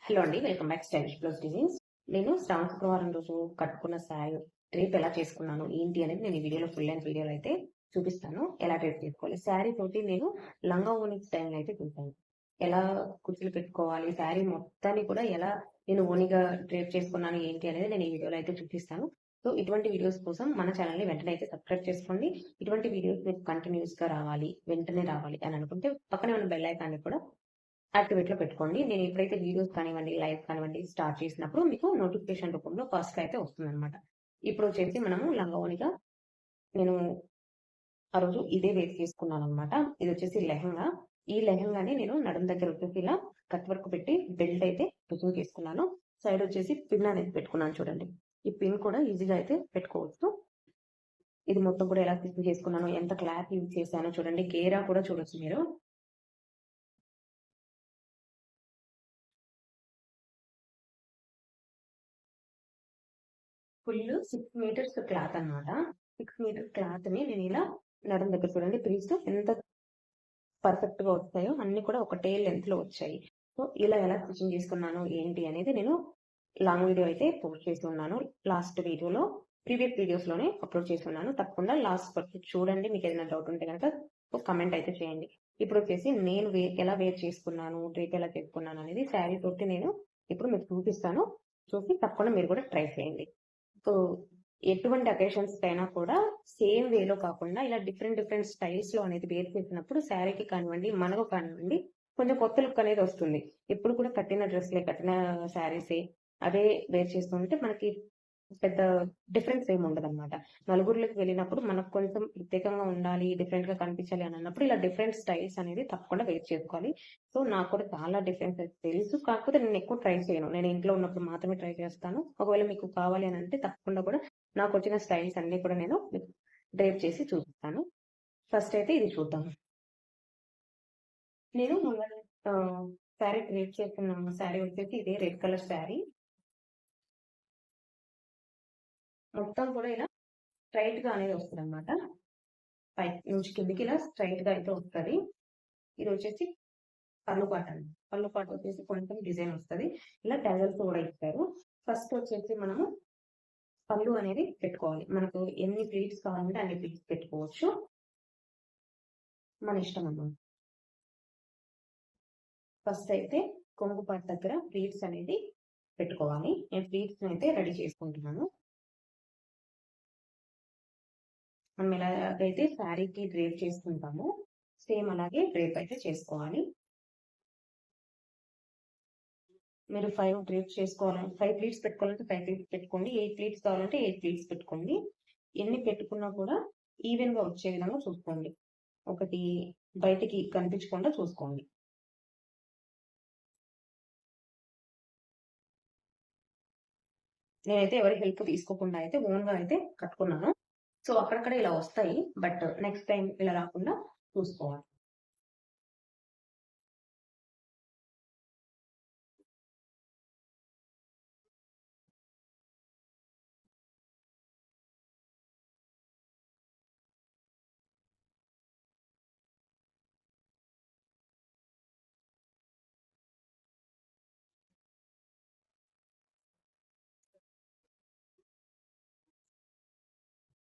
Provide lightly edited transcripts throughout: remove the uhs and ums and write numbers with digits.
Hello అండి, welcome back stylish plus designs. నేను శ్రావణ శుక్రవారం రోజు కట్టుకున్న శారీ డ్రేప్ ఎలా చేసుకున్నాను ఏంటి అనేది నేను ఈ వీడియోలో ఫుల్ లెంత్ వీడియోలో అయితే చూపిస్తాను. ఎలా డ్రేప్ చేసుకోవాలి శారీ తోటి నేను లంగా ఓని స్టైల్ అయితే చూసాను. ఎలా కుర్చీలు పెట్టుకోవాలి, శారీ మొత్తాన్ని కూడా ఎలా నేను ఓనిగా డ్రేప్ చేసుకున్నాను ఏంటి అనేది నేను ఈ వీడియోలో అయితే చూపిస్తాను. సో ఇటువంటి వీడియోస్ కోసం మన ఛానల్ని వెంటనే అయితే సబ్స్క్రైబ్ చేసుకోండి. ఇటువంటి వీడియోస్ మీకు కంటిన్యూస్ గా రావాలి, వెంటనే రావాలి అని అనుకుంటే పక్కనే ఉన్న బెల్ ఐకాన్ని కూడా యాక్టివేట్ లో పెట్టుకోండి. నేను ఎప్పుడైతే వీడియోస్ కానివ్వండి, లైవ్ కానివ్వండి స్టార్ట్ చేసినప్పుడు మీకు నోటిఫికేషన్ రూపంలో ఫస్ట్ అయితే వస్తుంది అనమాట. ఇప్పుడు వచ్చేసి మనము లంగావోనిగా నేను ఆ రోజు ఇదే వేసి తీసుకున్నాను అనమాట. ఇది వచ్చేసి లెహంగా. ఈ లెహంగాని నేను నడుం దగ్గర వచ్చేసి ఇలా కట్ వర్క్ పెట్టి బెల్ట్ అయితే ఫిట్టింగ్ చేసుకున్నాను. సైడ్ వచ్చేసి పిన్ అనేది పెట్టుకున్నాను చూడండి. ఈ పిన్ కూడా ఈజీగా అయితే పెట్టుకోవచ్చు. ఇది మొత్తం కూడా ఎలా ఫిట్టింగ్ చేసుకున్నాను, ఎంత క్లాత్ యూజ్ చేశానో చూడండి. గేరా కూడా చూడొచ్చు మీరు. ఫుల్ 6 మీటర్స్ క్లాత్ అనమాట. 6 మీటర్ క్లాత్ ని నేను ఇలా నడుం దగ్గర చూడండి ప్రీస్ ఎంత పర్ఫెక్ట్ గా వస్తాయో అన్ని కూడా ఒకటే లెంత్ లో వచ్చాయి. సో ఇలా ఎలా స్టిచ్చింగ్ చేసుకున్నాను ఏంటి అనేది నేను లాంగ్ వీడియో అయితే పోస్ట్ చేసి ఉన్నాను. లాస్ట్ వీడియోలో ప్రీవియస్ వీడియోస్ లోనే అప్లోడ్ చేసి ఉన్నాను. తప్పకుండా లాస్ట్ వరకు చూడండి. మీకు ఏదైనా డౌట్ ఉంటే కనుక కమెంట్ అయితే చేయండి. ఇప్పుడు వచ్చేసి నేను ఎలా వేర్ చేసుకున్నాను, డ్రేప్ ఎలా చేసుకున్నాను అనేది శారీ తోటి నేను ఇప్పుడు మీకు చూపిస్తాను. చూసి తప్పకుండా మీరు కూడా ట్రై చేయండి. సో ఎటువంటి అకేషన్స్ అయినా కూడా సేమ్ వేలో కాకుండా ఇలా డిఫరెంట్ డిఫరెంట్ స్టైల్స్ లో అనేది వేర్ చేసినప్పుడు శారీకి కానివ్వండి, మనకు కానివ్వండి కొంచెం కొత్త లుక్ అనేది వస్తుంది. ఎప్పుడు కూడా కట్టిన డ్రెస్లే, కట్టిన శారీసే అదే వేర్ చేస్తుంటే మనకి పెద్ద డిఫరెన్స్ ఏమి ఉండదు అనమాట. నలుగురిలోకి వెళ్ళినప్పుడు మనకు కొంచెం ప్రత్యేకంగా ఉండాలి, డిఫరెంట్ గా కనిపించాలి అని అన్నప్పుడు ఇలా డిఫరెంట్ స్టైల్స్ అనేది తప్పకుండా వేర్ చేసుకోవాలి. సో నాకు కూడా చాలా డిఫరెన్సెస్ తెలుసు. కాకపోతే నేను ఎక్కువ ట్రై చేయను. నేను ఇంట్లో ఉన్నప్పుడు మాత్రమే ట్రై చేస్తాను. ఒకవేళ మీకు కావాలి అని అంటే తప్పకుండా కూడా నాకు వచ్చిన స్టైల్స్ అన్ని కూడా నేను డ్రైవ్ చేసి చూపిస్తాను. ఫస్ట్ అయితే ఇది చూద్దాం. నేను శారీ డ్రైవ్ చేస్తున్న శారీ వచ్చేసి ఇదే రెడ్ కలర్ శారీ. మొత్తం కూడా ఇలా స్ట్రైట్ గా అనేది వస్తుంది అనమాట. పై నుంచి కిందికి ఇలా స్ట్రైట్ గా అయితే వస్తుంది. ఇది వచ్చేసి పళ్ళు పాట అండి. పళ్ళు పాట వచ్చేసి కొంచెం డిజైన్ వస్తుంది. ఇలా టెజల్స్ కూడా ఇస్తారు. ఫస్ట్ వచ్చేసి మనము పళ్ళు అనేది పెట్టుకోవాలి. మనకు ఎన్ని ప్లీట్స్ కావాలంటే అన్ని ప్లీట్స్ పెట్టుకోవచ్చు, మన ఇష్టం అన్నమాట. ఫస్ట్ అయితే కొంగు పాట దగ్గర ప్లీట్స్ అనేది పెట్టుకోవాలి. నేను ప్లీట్స్ అయితే రెడీ చేసుకుంటున్నాను. మనం ఎలాగైతే శారీకి డ్రేప్ చేసుకుంటామో సేమ్ అలాగే డ్రేప్ అయితే చేసుకోవాలి. మీరు 5 డ్రేప్స్ చేసుకోవాలంటే 5 ప్లీట్స్ పెట్టుకోవాలంటే 5 ప్లీట్స్ పెట్టుకోండి. 8 ప్లీట్స్ కావాలంటే 8 ప్లీట్స్ పెట్టుకోండి. ఎన్ని పెట్టుకున్నా కూడా ఈవెన్ గా వచ్చే విధంగా చూసుకోండి. ఒకటి బయటికి కనిపించకుండా చూసుకోండి. నేనైతే ఎవరి హెల్ప్ తీసుకోకుండా అయితే ఓన్ గా అయితే కట్టుకున్నాను. సో అక్కడక్కడ ఇలా వస్తాయి, బట్ నెక్స్ట్ టైం ఇలా రాకుండా చూసుకోవాలి.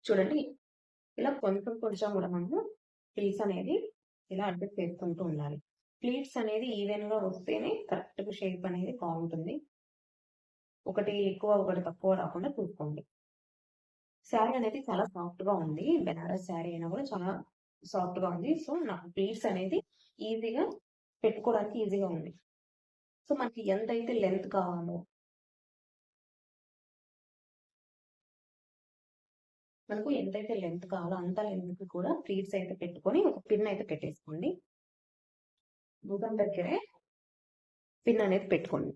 చూడండి, ఇలా కొంచెం కొంచెం కూడా మనము ప్లీట్స్ అనేది ఇలా అడ్జస్ట్ చేసుకుంటూ ఉండాలి. ప్లీట్స్ అనేది ఈవెన్ గా వస్తేనే కరెక్ట్ షేప్ అనేది బాగుంటుంది. ఒకటి ఎక్కువ ఒకటి తక్కువ రాకుండా చూసుకోండి. శారీ అనేది చాలా సాఫ్ట్ గా ఉంది. బెనారస్ శారీ అయినా కూడా చాలా సాఫ్ట్ గా ఉంది. సో నాకు ప్లీట్స్ అనేది ఈజీగా పెట్టుకోవడానికి ఈజీగా ఉంది. సో మనకి ఎంతైతే లెంత్ కావాలో, మనకు ఎంతైతే లెంత్ కావాలో అంత లెంత్ కూడా ప్లీట్స్ అయితే పెట్టుకొని ఒక పిన్ అయితే పెట్టేసుకోండి. భుజం దగ్గరే పిన్ అనేది పెట్టుకోండి.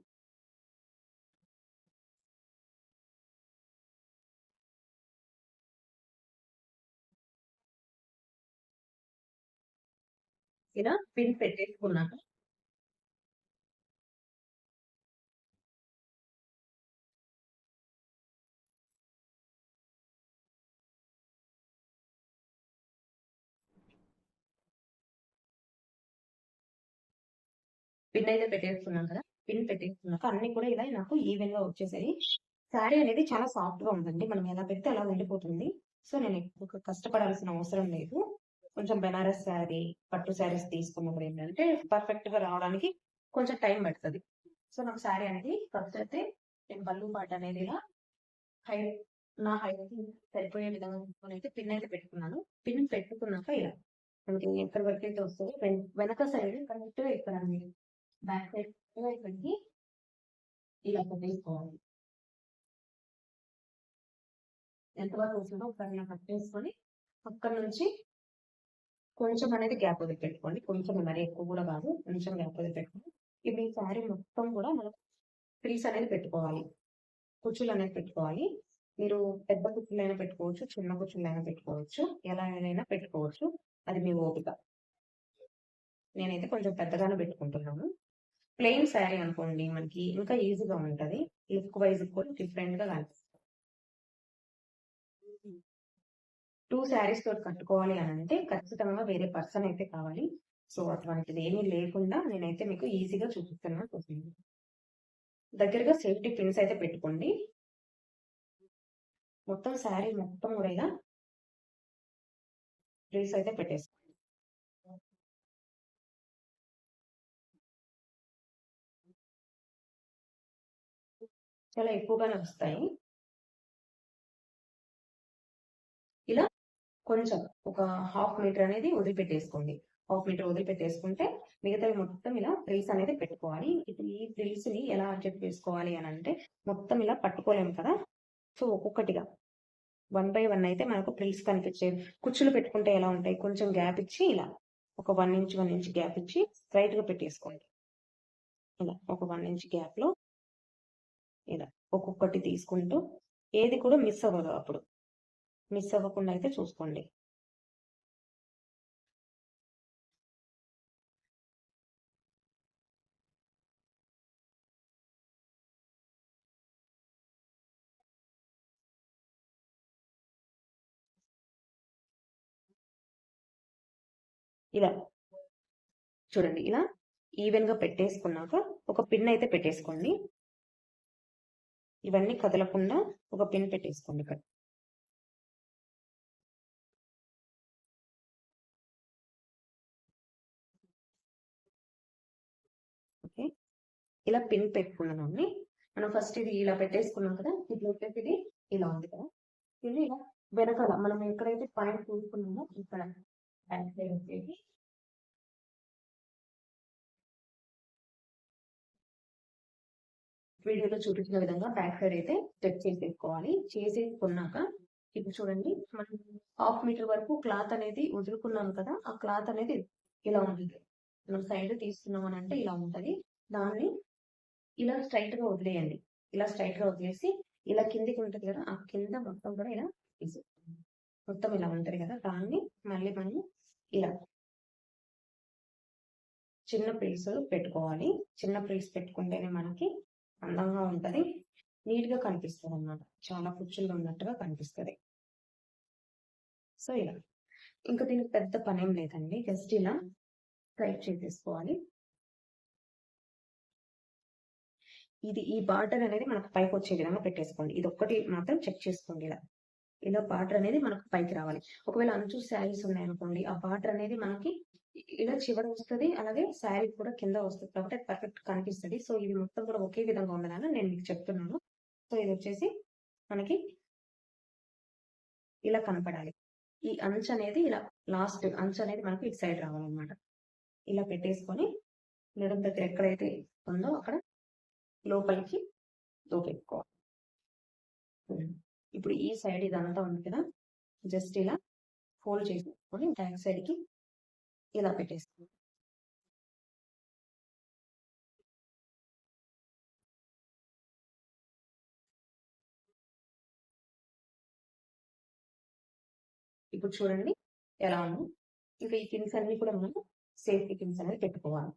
ఇలా పిన్ పెట్టేసుకున్నాక పిన్ అయితే పెట్టేసుకున్నాం కదా. పిన్ పెట్టేసుకున్నాక అన్ని కూడా ఇలా నాకు ఈవెన్ గా వచ్చేసాయి. శారీ అనేది చాలా సాఫ్ట్ గా ఉందండి, మనం ఎలా పెడితే అలా ఉండిపోతుంది. సో నేను ఎక్కువ కష్టపడాల్సిన అవసరం లేదు. కొంచెం బెనారస్ శారీ, పట్టు శారీస్ తీసుకున్నప్పుడు ఏంటంటే పర్ఫెక్ట్ గా రావడానికి కొంచెం టైం పడుతుంది. సో నాకు శారీ అనేది ఫస్ట్ అయితే నేను పళ్ళు పాట అనేది ఇలా హై నా హైట్ సరిపోయే విధంగా తీసుకొని అయితే పిన్ అయితే పెట్టుకున్నాను. పిన్ పెట్టుకున్నాక ఇలా మనకి ఎక్కడి వరకు అయితే వస్తుంది వెనక సైడ్ కరెక్ట్ గా ఇక్కడ బ్యాక్ సైడ్ ఇక్కడికి ఇలా పెట్టేసుకోవాలి. ఎంతవరకు వస్తుందో ఒకసారి ఇలా కట్ చేసుకొని అక్కడ నుంచి కొంచెం అనేది గ్యాప్ వదిలిపెట్టుకోండి. కొంచెం మరీ ఎక్కువ కూడా కాదు, కొంచెం గ్యాప్ వదిలిపెట్టుకోండి. ఇప్పుడు ఈ శారీ మొత్తం కూడా మనం ఫ్రీస్ అనేది పెట్టుకోవాలి, కుచ్చులు అనేది పెట్టుకోవాలి. మీరు పెద్ద కుచ్చులైనా పెట్టుకోవచ్చు, చిన్న కుచ్చులైనా పెట్టుకోవచ్చు, ఎలా అయినా పెట్టుకోవచ్చు, అది మీ ఓపిక. నేనైతే కొంచెం పెద్దగానే పెట్టుకుంటున్నాను. ప్లెయిన్ శారీ అనుకోండి మనకి ఇంకా ఈజీగా ఉంటుంది, లుక్ వైజ్ కూడా డిఫరెంట్ గా కనిపిస్తుంది. 2 శారీస్ తోటి కట్టుకోవాలి అని అంటే ఖచ్చితంగా వేరే పర్సన్ అయితే కావాలి. సో అటువంటిది ఏమీ లేకుండా నేనైతే మీకు ఈజీగా చూపిస్తున్నాను. దగ్గరగా సేఫ్టీ పిన్స్ అయితే పెట్టుకోండి. మొత్తం శారీ మొత్తం కూడా ఇలా ప్లేస్ అయితే పెట్టేసుకోండి. చాలా ఎక్కువగానే వస్తాయి. ఇలా కొంచెం ఒక హాఫ్ మీటర్ అనేది వదిలిపెట్టేసుకోండి. హాఫ్ మీటర్ వదిలిపెట్టేసుకుంటే మిగతావి మొత్తం ఇలా ఫ్రిల్స్ అనేది పెట్టుకోవాలి. ఇప్పుడు ఈ ఫ్రిల్స్ ని ఎలా అడ్జస్ట్ చేసుకోవాలి అని అంటే మొత్తం ఇలా పట్టుకోలేము కదా, సో ఒక్కొక్కటిగా 1 by 1 అయితే మనకు ఫ్రిల్స్ కనిపించేది. కుచ్చులు పెట్టుకుంటే ఎలా ఉంటాయి, కొంచెం గ్యాప్ ఇచ్చి ఇలా ఒక 1 ఇంచ్ 1 ఇంచ్ గ్యాప్ ఇచ్చి స్ట్రైట్ గా పెట్టేసుకోండి. ఇలా ఒక 1 ఇంచ్ గ్యాప్ లో ఇలా ఒక్కొక్కటి తీసుకుంటూ ఏది కూడా మిస్ అవ్వదు. అప్పుడు మిస్ అవ్వకుండా అయితే చూసుకోండి. ఇలా చూడండి, ఇలా ఈవెన్ గా పెట్టేసుకున్నాక ఒక పిన్ అయితే పెట్టేసుకోండి. ఇవన్నీ కదలకుండా ఒక పిన్ పెట్టేసుకోండి ఇక్కడ. ఓకే, ఇలా పిన్ పెట్టుకున్నాను. మనం ఫస్ట్ ఇది ఇలా పెట్టేసుకున్నాం కదా, ఇప్పుడు వచ్చేసి ఇది ఇలా ఉంది కదా, ఇది ఇలా వెనకాల మనం ఎక్కడైతే పాయింట్ చూసుకున్నామో ఇక్కడ బ్యాక్ సైడ్ వచ్చేసి వీడియోలో చూపించిన విధంగా బ్యాక్ సైడ్ అయితే స్టెచ్ చేసేసుకోవాలి. చేసేసుకున్నాక ఇప్పుడు చూడండి, మనం హాఫ్ మీటర్ వరకు క్లాత్ అనేది వదులుకున్నాం కదా, ఆ క్లాత్ అనేది ఇలా ఉంటుంది. మనం సైడ్ తీస్తున్నాం అని అంటే ఇలా ఉంటది. దాన్ని ఇలా స్ట్రైట్ గా వదిలేయండి. ఇలా స్ట్రైట్ గా వదిలేసి ఇలా కిందికి ఉంటుంది కదా, ఆ కింద మొత్తం కూడా ఇలా తీసేసుకోండి. మొత్తం ఇలా ఉంటది కదా, దాన్ని మళ్ళీ మనం ఇలా చిన్న ప్లేస్ పెట్టుకోవాలి. చిన్న ప్లేస్ పెట్టుకుంటేనే మనకి అందంగా ఉంటది, నీట్ గా కనిపిస్తుంది అన్నమాట. చాలా కుచ్చుల్లో ఉన్నట్టుగా కనిపిస్తుంది. సో ఇలా ఇంకా దీనికి పెద్ద పనేం లేదండి, జస్ట్ ఇలా టైట్ చేసేసుకోవాలి. ఇది ఈ బార్డర్ అనేది మనకు పైకి వచ్చే విధంగా పెట్టేసుకోండి. ఇది ఒక్కటి మాత్రం చెక్ చేసుకోండి. ఇలా ఇలా బార్డర్ అనేది మనకు పైకి రావాలి. ఒకవేళ అంచు శారీస్ ఉన్నాయనుకోండి, ఆ బార్డర్ అనేది మనకి ఇలా చివర వస్తుంది, అలాగే శారీ కూడా కింద వస్తుంది, కాబట్టి పర్ఫెక్ట్ కనిపిస్తుంది. సో ఇది మొత్తం కూడా ఒకే విధంగా ఉండదని నేను మీకు చెప్తున్నాను. సో ఇది వచ్చేసి మనకి ఇలా కనపడాలి. ఈ అంచు అనేది ఇలా లాస్ట్ అంచు అనేది మనకి ఇటు సైడ్ రావాలన్నమాట. ఇలా పెట్టేసుకొని నడుము దగ్గర ఎక్కడైతే ఉందో అక్కడ లోపలికి దూపెట్టుకోవాలి. ఇప్పుడు ఈ సైడ్ ఇదంతా ఉంది కదా, జస్ట్ ఇలా ఫోల్డ్ చేసుకొని బ్యాక్ సైడ్ కి ఇలా పెట్టేసుకోవాలి. ఇప్పుడు చూడండి ఎలా ఉంది. ఇంకా ఈ పిన్స్ అన్ని కూడా మనం సేఫ్టీ పిన్స్ అనేది పెట్టుకోవాలి.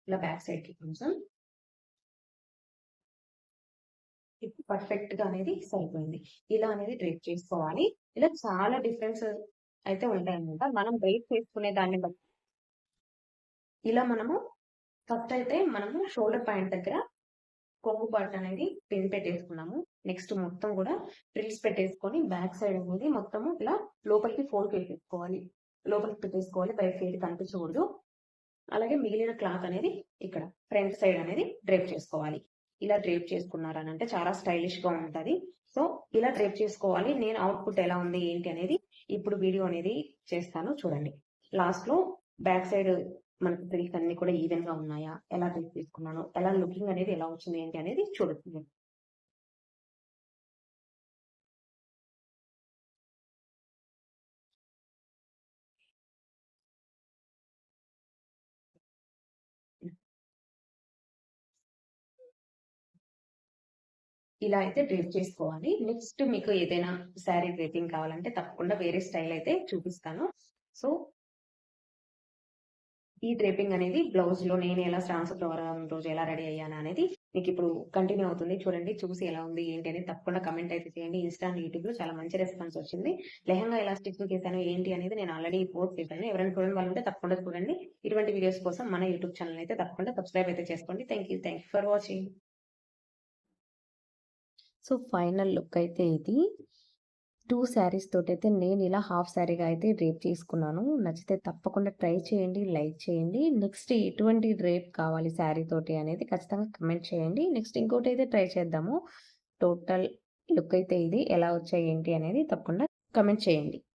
ఇలా బ్యాక్ సైడ్ కి కొంచెం ఇప్పుడు పర్ఫెక్ట్ గా అనేది సరిపోయింది. ఇలా అనేది డ్రేప్ చేసుకోవాలి. ఇలా చాలా డిఫరెన్స్ అయితే ఉంటాయన్నమాట, మనం డ్రేప్ చేసుకునే దాన్ని బట్టి. ఇలా మనము ఫస్ట్ అయితే మనము షోల్డర్ పాయింట్ దగ్గర కొంగు పార్ట్ అనేది పిన్ పెట్టేసుకున్నాము. నెక్స్ట్ మొత్తం కూడా ఫ్రిల్స్ పెట్టేసుకొని బ్యాక్ సైడ్ అనేది మొత్తము ఇలా లోపలికి ఫోల్డ్ పెట్టేసుకోవాలి. లోపలికి పెట్టేసుకోవాలి, బయట సైడ్ కనిపించకూడదు. అలాగే మిగిలిన క్లాత్ అనేది ఇక్కడ ఫ్రంట్ సైడ్ అనేది డ్రేప్ చేసుకోవాలి. ఇలా డ్రేప్ చేసుకున్నారనంటే చాలా స్టైలిష్ గా ఉంటది. సో ఇలా డ్రేప్ చేసుకోవాలి. నేను అవుట్పుట్ ఎలా ఉంది ఏంటి అనేది ఇప్పుడు వీడియో అనేది చేస్తాను చూడండి. లాస్ట్ లో బ్యాక్ సైడ్ మనకు ఫ్రిల్స్ అన్ని కూడా ఈవెన్ గా ఉన్నాయా, ఎలా డ్రేప్ చేసుకున్నాను, ఎలా లుకింగ్ అనేది ఎలా వచ్చింది ఏంటి అనేది చూడండి. ఇలా అయితే డ్రేప్ చేసుకోవాలి. నెక్స్ట్ మీకు ఏదైనా శారీ డ్రేపింగ్ కావాలంటే తప్పకుండా వేరే స్టైల్ అయితే చూపిస్తాను. సో ఈ డ్రేపింగ్ అనేది బ్లౌజ్ లో నేను ఎలా శ్రావణ ప్రోగ్రామ్ రోజు ఎలా రెడీ అయ్యాను అనేది మీకు ఇప్పుడు కంటిన్యూ అవుతుంది. చూడండి, చూసి ఎలా ఉంది ఏంటి అనేది తప్పకుండా కమెంట్ అయితే చేయండి. ఇన్స్టా అండ్ యూట్యూబ్ లో చాలా మంచి రెస్పాన్స్ వచ్చింది. లెహంగా ఎలా స్టిచ్చింగ్ చేశాను ఏంటి అనేది నేను ఆల్రెడీ పోస్ట్ చేశాను. ఎవరైనా చూడండి వాళ్ళు ఉంటే తప్పకుండా చూడండి. ఇటువంటి వీడియోస్ కోసం మన యూట్యూబ్ ఛానల్ అయితే తప్పకుండా సబ్స్క్రైబ్ అయితే చేసుకోండి. Thank you for watching. So final look అయితే ఇది 2 శారీస్ తోటైతే నేను ఇలా హాఫ్ శారీగా అయితే డ్రేప్ చేసుకున్నాను. నచ్చితే తప్పకుండా ట్రై చేయండి, లైక్ చేయండి. నెక్స్ట్ ఎటువంటి డ్రేప్ కావాలి శారీ తోటి అనేది ఖచ్చితంగా కమెంట్ చేయండి. నెక్స్ట్ ఇంకోటైతే ట్రై చేద్దాము. టోటల్ లుక్ అయితే ఇది ఎలా వచ్చాయి ఏంటి అనేది తప్పకుండా కమెంట్ చేయండి.